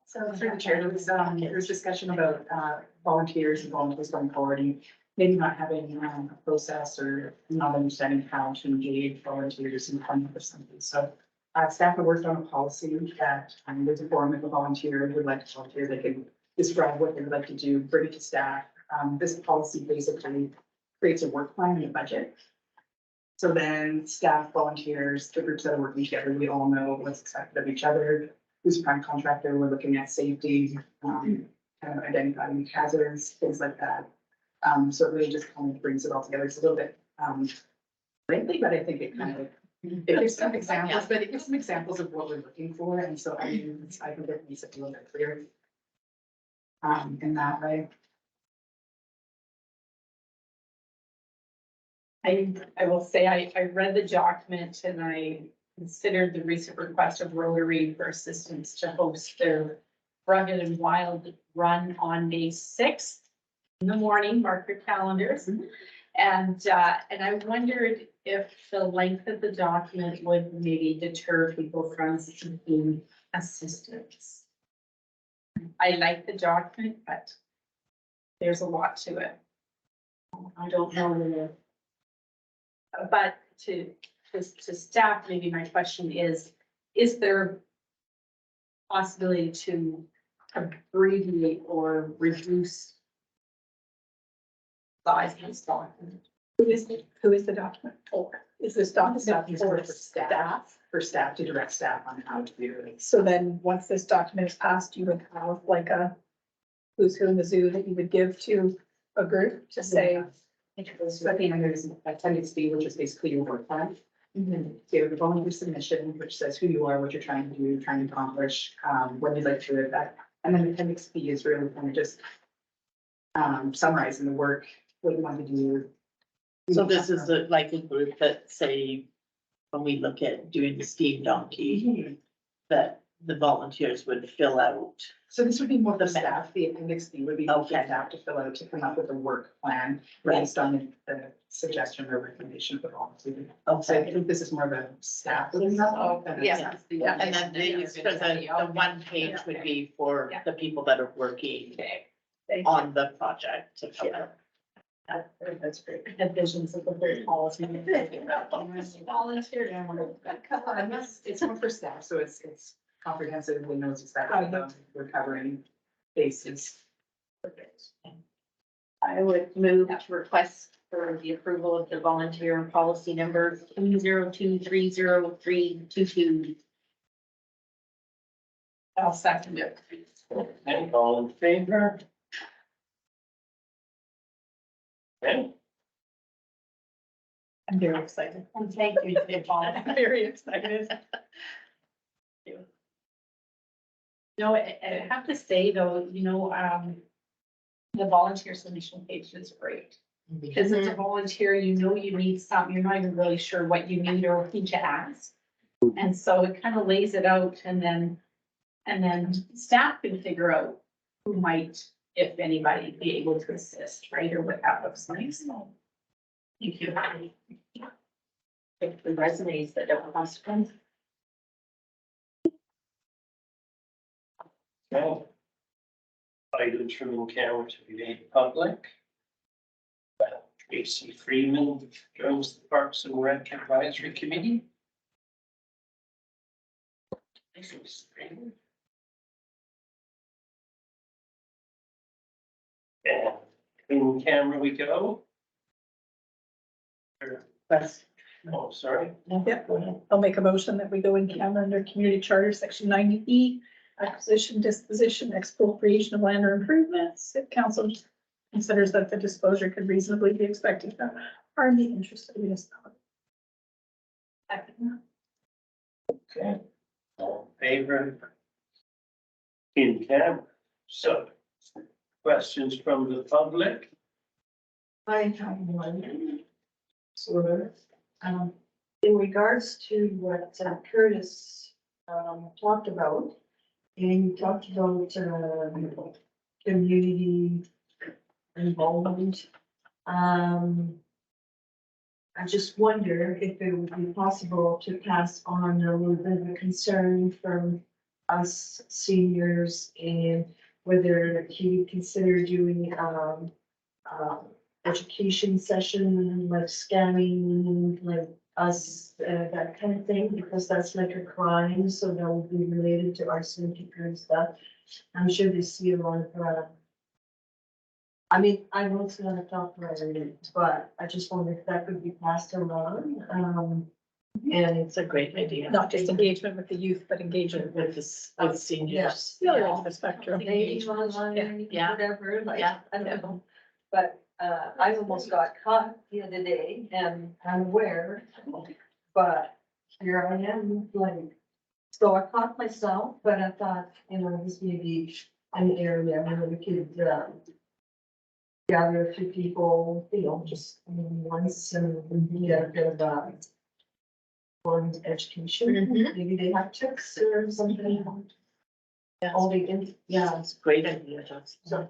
So through the chair, there's discussion about volunteers and volunteers going forward and maybe not having a process or not understanding how to engage volunteers in funding for something. So staff have worked on a policy that there's a forum if a volunteer would like to volunteer, they can describe what they would like to do, bring it to staff. This policy basically creates a work plan and a budget. So then staff, volunteers, the groups that are working together, we all know what's expected of each other. Who's a prime contractor, we're looking at safety, kind of identifying hazards, things like that. So it really just kind of brings it all together. It's a little bit lengthy, but I think it kind of, it gives some examples, but it gives some examples of what we're looking for. And so I think it makes it a little bit clearer. In that way. I will say, I read the document and I considered the recent request of Rotary for assistance to host their Rugged and Wild run on May 6th in the morning, mark your calendars. And I wondered if the length of the document would maybe deter people from seeking assistance. I like the document, but there's a lot to it. I don't know. But to staff, maybe my question is there possibility to abbreviate or reduce size of this document? Who is the document for? Is this document for staff? For staff to direct staff on how to do it. So then, once this document is passed, you would have like a who's who in the zoo that you would give to a group to say, So I think there's appendix B, which is basically your work plan. So you have a volunteer submission, which says who you are, what you're trying to do, trying to accomplish, when you'd like to do it. And then appendix B is really kind of just summarizing the work, what you want to do. So this is like a group that say, when we look at doing the steam donkey, that the volunteers would fill out. So this would be more the The map. staff, the appendix B would be for Okay. staff to fill out, to come up with a work plan Right. based on the suggestion or recommendation for volunteer. So I Okay. think this is more of a staff. Yeah. Yeah. And then the one page would be for the people that are working Thank on the project to fill out. That's great. Had visions of the third policy. Volunteer. It's more for staff, so it's comprehensive, we knows exactly what we're covering bases. I would move to request for the approval of the volunteer policy number 2023032. I'll second it. Okay, all in favor? Okay, I'm very excited. And thank you to the volunteer. I'm very excited. No, I have to say though, the volunteer submission page is great. Because as a volunteer, you need something, you're not even really sure what you need or who to ask. And so it kind of lays it out and then staff can figure out who might, if anybody, be able to assist, right, or what that looks like. So, thank you. The resumes that don't cost them. okay. Items from in camera to be made public. Tracy Freeman joins the Parks and Rec Advisory Committee. And in camera we go. Oh, sorry. Yep. I'll make a motion that we go in camera under Community Charter, section 90E, acquisition, disposition, expropriation of land or improvements. If council considers that the disclosure could reasonably be expected to harm the interest of the municipality. Okay. All in favor? In camera. So, questions from the public? I have one. Sort of. In regards to what Curtis, talked about, and he talked about, community involvement. I just wonder if it would be possible to pass on a little bit of a concern from us seniors and whether he would consider doing, education session, like scanning, like us, that kind of thing, because that's like a crime, so that will be related to arsenic and stuff. I'm sure they see a lot of, I mean, I know it's not a top priority, but I just wonder if that could be passed along, and It's a great idea. Not just engagement with the youth, but engagement with With this, with seniors. the other end of the spectrum. maybe online, Yeah. whatever, like, Yeah. I don't know. But, I almost got caught the other day and I'm aware, but here I am, like, so I caught myself, but I thought, this may be an area where we could, gather a few people, just once and get a bit of, informed education. Maybe they have tips or something. all the, yeah, It's a great idea, Johnson. so,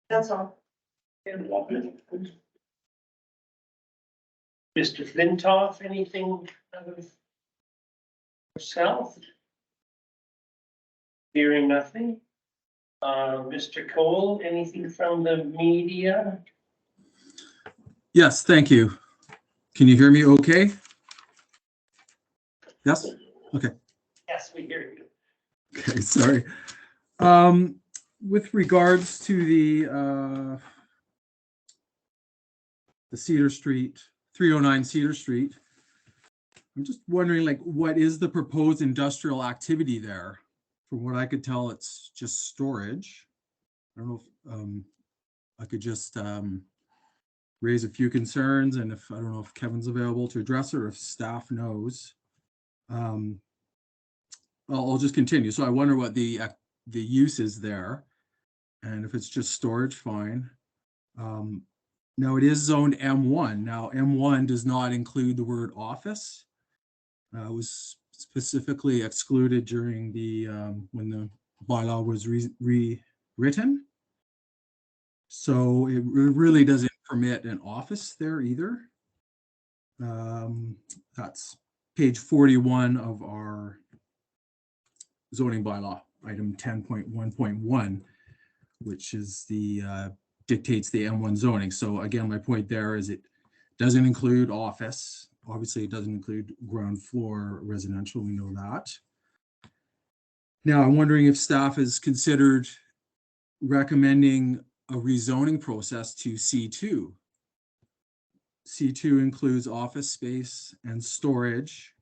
that's all. Mr. Flintoff, anything of yourself? Hearing nothing. Mr. Cole, anything from the media? Yes, thank you. Can you hear me okay? Yes? Okay. Yes, we hear you. Okay, sorry. With regards to the Cedar Street, 309 Cedar Street, I'm just wondering, like, what is the proposed industrial activity there? From what I could tell, it's just storage. I don't know if I could just raise a few concerns, and if I don't know if Kevin's available to address it or if staff knows. I'll just continue. So I wonder what the use is there, and if it's just storage, fine. Now it is zoned M1. Now M1 does not include the word office. It was specifically excluded during the when the bylaw was rewritten. So it really doesn't permit an office there either. That's page 41 of our zoning bylaw, item 10.1.1, which is the dictates the M1 zoning. So again, my point there is it doesn't include office. Obviously, it doesn't include ground floor residential. We know that. Now, I'm wondering if staff has considered recommending a rezoning process to C2. C2 includes office space and storage,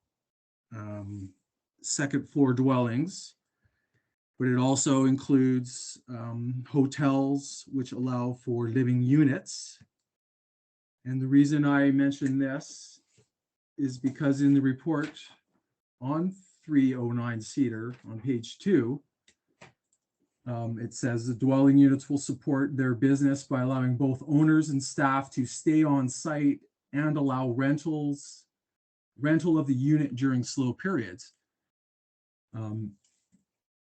second floor dwellings, but it also includes hotels which allow for living units. And the reason I mention this is because in the report on 309 Cedar on page 2, it says the dwelling units will support their business by allowing both owners and staff to stay on site and allow rental of the unit during slow periods.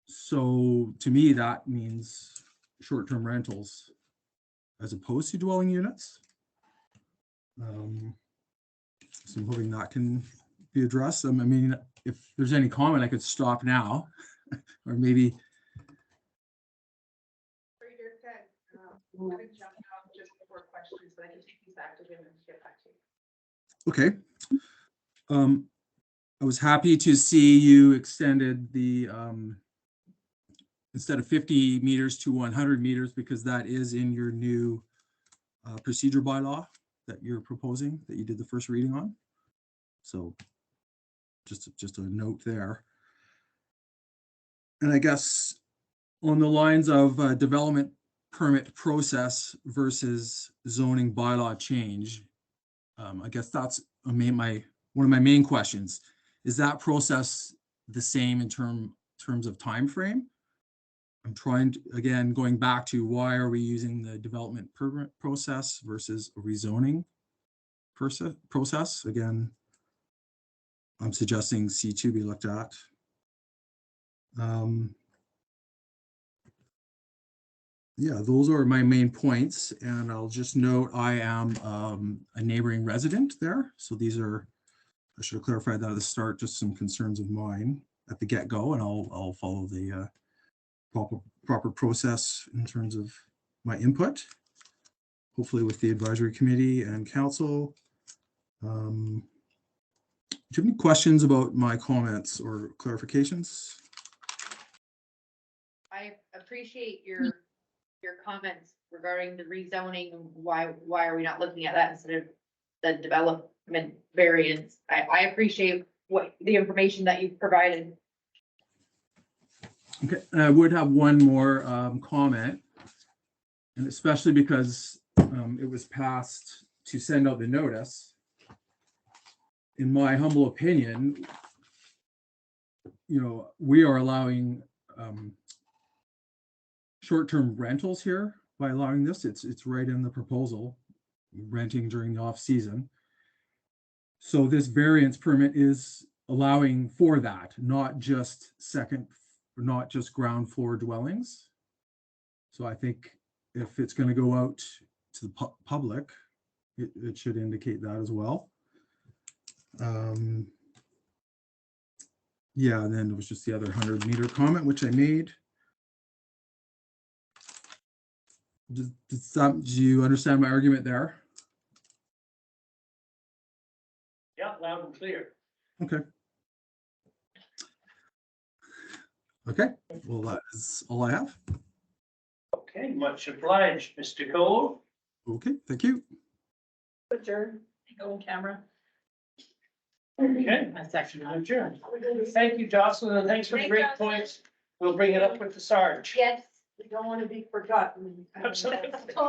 So to me, that means short-term rentals as opposed to dwelling units. So I'm hoping that can be addressed. I mean, if there's any comment, I could stop now, or maybe. I'm gonna jump out just before questions, but I can take these back to him and get back to you. Okay. I was happy to see you extended the instead of 50 meters to 100 meters, because that is in your new procedure bylaw that you're proposing, that you did the first reading on. So just a note there. And I guess on the lines of development permit process versus zoning bylaw change, I guess that's one of my main questions. Is that process the same in terms of time frame? I'm trying to, again, going back to why are we using the development permit process versus a rezoning process? Again, I'm suggesting C2 be looked at. Yeah, those are my main points, and I'll just note I am a neighboring resident there. So these are, I should have clarified that at the start, just some concerns of mine at the get-go, and I'll follow the proper process in terms of my input, hopefully with the advisory committee and council. Do you have any questions about my comments or clarifications? I appreciate your comments regarding the rezoning and why are we not looking at that instead of the development variance. I appreciate what the information that you've provided. Okay, and I would have one more comment, and especially because it was passed to send out the notice. In my humble opinion, we are allowing short-term rentals here by allowing this. It's right in the proposal, renting during the off-season. So this variance permit is allowing for that, not just second not just ground floor dwellings. So I think if it's going to go out to the public, it should indicate that as well. Yeah, and then there was just the other 100-meter comment, which I made. Do you understand my argument there? Yeah, loud and clear. Okay. Okay, well, that is all I have. Okay, much obliged, Mr. Cole. Okay, thank you. Adjourn. Go on camera. Okay. A section. Adjourned. Thank you, Jocelyn, and thanks for the great points. We'll bring it up with the Sarge. Yes. We don't want to be forgotten. Absolutely.